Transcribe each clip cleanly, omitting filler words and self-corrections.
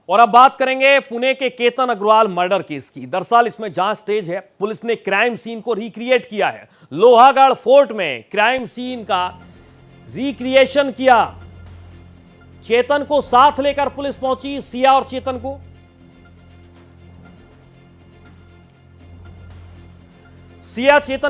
और अब बात करेंगे पुणे के केतन अग्रवाल मर्डर केस की। दरअसल इसमें जांच तेज है। पुलिस ने क्राइम सीन को रिक्रिएट किया है। लोहागढ़ फोर्ट में क्राइम सीन का रिक्रिएशन किया। चेतन को साथ लेकर पुलिस पहुंची। सिया और चेतन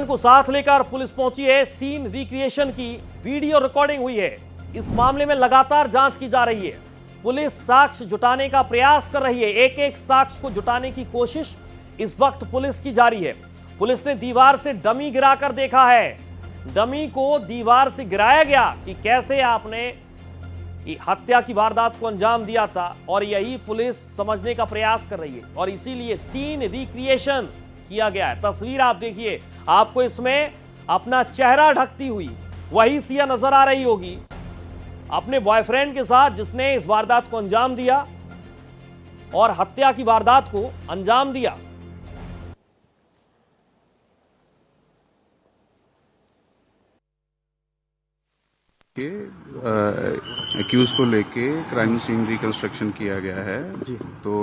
को साथ लेकर पुलिस पहुंची है। सीन रिक्रिएशन की वीडियो रिकॉर्डिंग हुई है। इस मामले में लगातार जांच की जा रही है। पुलिस साक्ष्य जुटाने का प्रयास कर रही है। एक एक साक्ष्य को जुटाने की कोशिश इस वक्त पुलिस की जारी है। पुलिस ने दीवार से डमी गिराकर देखा है। डमी को दीवार से गिराया गया कि कैसे आपने हत्या की वारदात को अंजाम दिया था, और यही पुलिस समझने का प्रयास कर रही है। और इसीलिए सीन रिक्रिएशन किया गया है। तस्वीर आप देखिए, आपको इसमें अपना चेहरा ढकती हुई वही सिया नजर आ रही होगी, अपने बॉयफ्रेंड के साथ जिसने इस वारदात को अंजाम दिया और हत्या की वारदात को अंजाम दिया। एक्यूज को लेके क्राइम सीन रिकंस्ट्रक्शन किया गया है जी। तो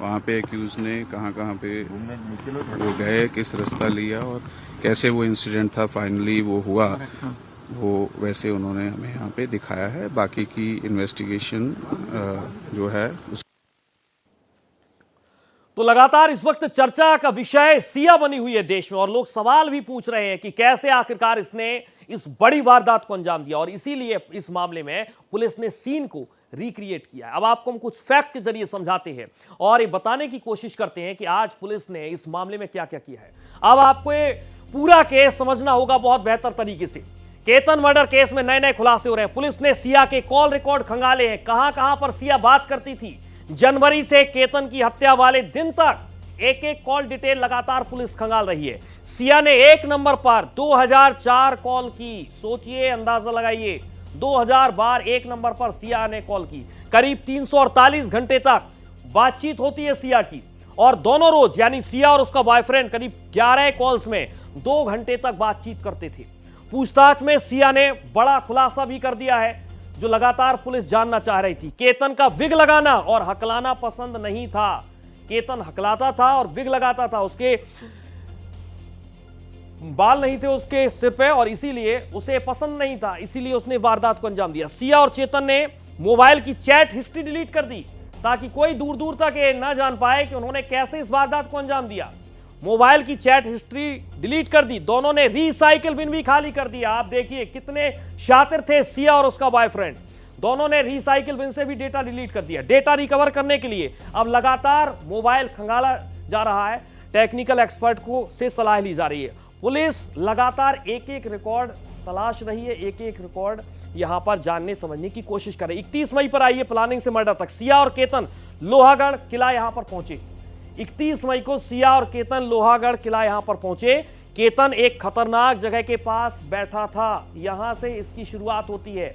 वहाँ पे एक्यूज ने कहाँ पे वो गए, किस रास्ता लिया और कैसे वो इंसिडेंट था फाइनली वो हुआ, वो वैसे उन्होंने हमें यहाँ पे दिखाया है। बाकी की इन्वेस्टिगेशन जो है तो लगातार इस वक्त चर्चा का विषय सिया बनी हुई है देश में, और लोग सवाल भी पूछ रहे हैं कि कैसे आखिरकार इसने इस बड़ी वारदात को अंजाम दिया। और इसीलिए इस मामले में पुलिस ने सीन को रिक्रिएट किया है। अब आपको हम कुछ फैक्ट के जरिए समझाते हैं और ये बताने की कोशिश करते हैं कि आज पुलिस ने इस मामले में क्या क्या किया है। अब आपको ये पूरा केस समझना होगा बहुत बेहतर तरीके से। केतन मर्डर केस में नए नए खुलासे हो रहे हैं। पुलिस ने सिया के कॉल रिकॉर्ड खंगाले हैं। कहां कहां पर सिया बात करती थी। जनवरी से केतन की हत्या वाले दिन तक एक एक कॉल डिटेल लगातार पुलिस खंगाल रही है। सिया ने एक नंबर पर 2004 कॉल की। सोचिए, अंदाजा लगाइए, 2000 बार एक नंबर पर सिया ने कॉल की। करीब 348 घंटे तक बातचीत होती है सिया की, और दोनों रोज यानी सिया और उसका बॉयफ्रेंड करीब 11 कॉल्स में 2 घंटे तक बातचीत करते थे। पूछताछ में सिया ने बड़ा खुलासा भी कर दिया है जो लगातार पुलिस जानना चाह रही थी। केतन का विग लगाना और हकलाना पसंद नहीं था। केतन हकलाता था और विग लगाता था, उसके बाल नहीं थे उसके सिर पे, और इसीलिए उसे पसंद नहीं था, इसीलिए उसने वारदात को अंजाम दिया। सिया और चेतन ने मोबाइल की चैट हिस्ट्री डिलीट कर दी ताकि कोई दूर दूर तक ये ना जान पाए कि उन्होंने कैसे इस वारदात को अंजाम दिया। मोबाइल की चैट हिस्ट्री डिलीट कर दी। दोनों ने रिसाइकिल बिन भी खाली कर दिया। आप देखिए कितने शातिर थे सिया और उसका बॉयफ्रेंड। दोनों ने रिसाइकिल बिन से भी डेटा डिलीट कर दिया। डेटा रिकवर करने के लिए अब लगातार मोबाइल खंगाला जा रहा है। टेक्निकल एक्सपर्ट को से सलाह ली जा रही है। पुलिस लगातार एक एक रिकॉर्ड तलाश रही है, एक एक रिकॉर्ड यहां पर जानने समझने की कोशिश कर रही है। 31 मई पर आई है प्लानिंग से मर्डर तक। सिया और केतन लोहागढ़ किला यहां पर पहुंचे। 31 मई को सिया और केतन लोहागढ़ किला यहां पर पहुंचे। केतन एक खतरनाक जगह के पास बैठा था। यहां से इसकी शुरुआत होती है।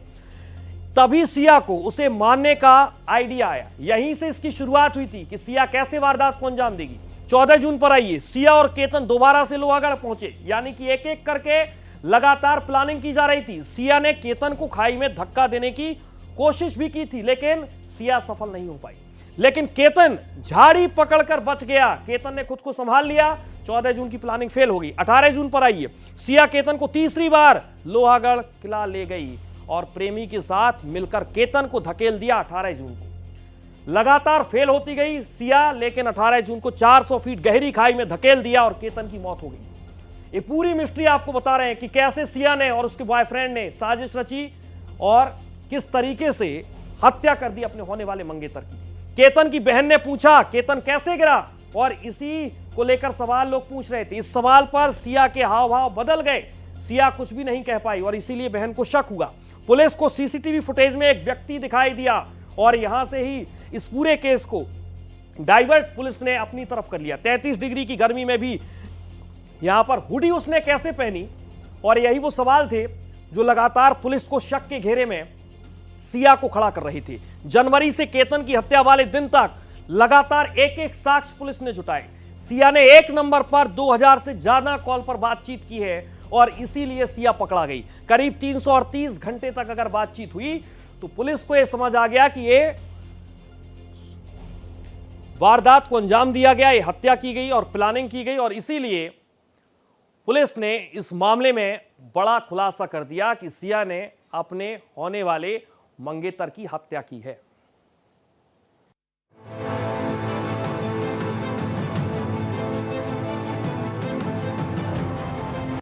तभी सिया को उसे मारने का आइडिया आया। यहीं से इसकी शुरुआत हुई थी कि सिया कैसे वारदात को अंजाम देगी। 14 जून पर आइए, सिया और केतन दोबारा से लोहागढ़ पहुंचे, यानी कि एक एक करके लगातार प्लानिंग की जा रही थी। सिया ने केतन को खाई में धक्का देने की कोशिश भी की थी, लेकिन सिया सफल नहीं हो पाई। लेकिन केतन झाड़ी पकड़कर बच गया। केतन ने खुद को संभाल लिया। 14 जून की प्लानिंग फेल हो गई। 18 जून पर आइए, सिया केतन को तीसरी बार लोहागढ़ किला ले गई और प्रेमी के साथ मिलकर केतन को धकेल दिया। 18 जून को लगातार फेल होती गई सिया, लेकिन 18 जून को 400 फीट गहरी खाई में धकेल दिया और केतन की मौत हो गई। ये पूरी मिस्ट्री आपको बता रहे हैं कि कैसे सिया ने और उसके बॉयफ्रेंड ने साजिश रची और किस तरीके से हत्या कर दी अपने होने वाले मंगेतर की। केतन की बहन ने पूछा केतन कैसे गिरा, और इसी को लेकर सवाल लोग पूछ रहे थे। इस सवाल पर सिया के हाव भाव बदल गए। सिया कुछ भी नहीं कह पाई और इसीलिए बहन को शक हुआ। पुलिस को सीसीटीवी फुटेज में एक व्यक्ति दिखाई दिया और यहां से ही इस पूरे केस को डाइवर्ट पुलिस ने अपनी तरफ कर लिया। 33 डिग्री की गर्मी में भी यहां पर हुडी उसने कैसे पहनी, और यही वो सवाल थे जो लगातार पुलिस को शक के घेरे में सिया को खड़ा कर रही थी। जनवरी से केतन की हत्या वाले दिन तक लगातार एक एक साक्ष्य पुलिस ने जुटाए। सिया ने एक नंबर पर 2000 से ज्यादा कॉल पर बातचीत की है और इसीलिए सिया पकड़ा गई। करीब 338 घंटे तक अगर बातचीत हुई तो पुलिस को यह समझ आ गया कि ये वारदात को अंजाम दिया गया, ये हत्या की गई और प्लानिंग की गई और इसीलिए पुलिस ने इस मामले में बड़ा खुलासा कर दिया कि सिया ने अपने होने वाले मंगेतर की हत्या की है।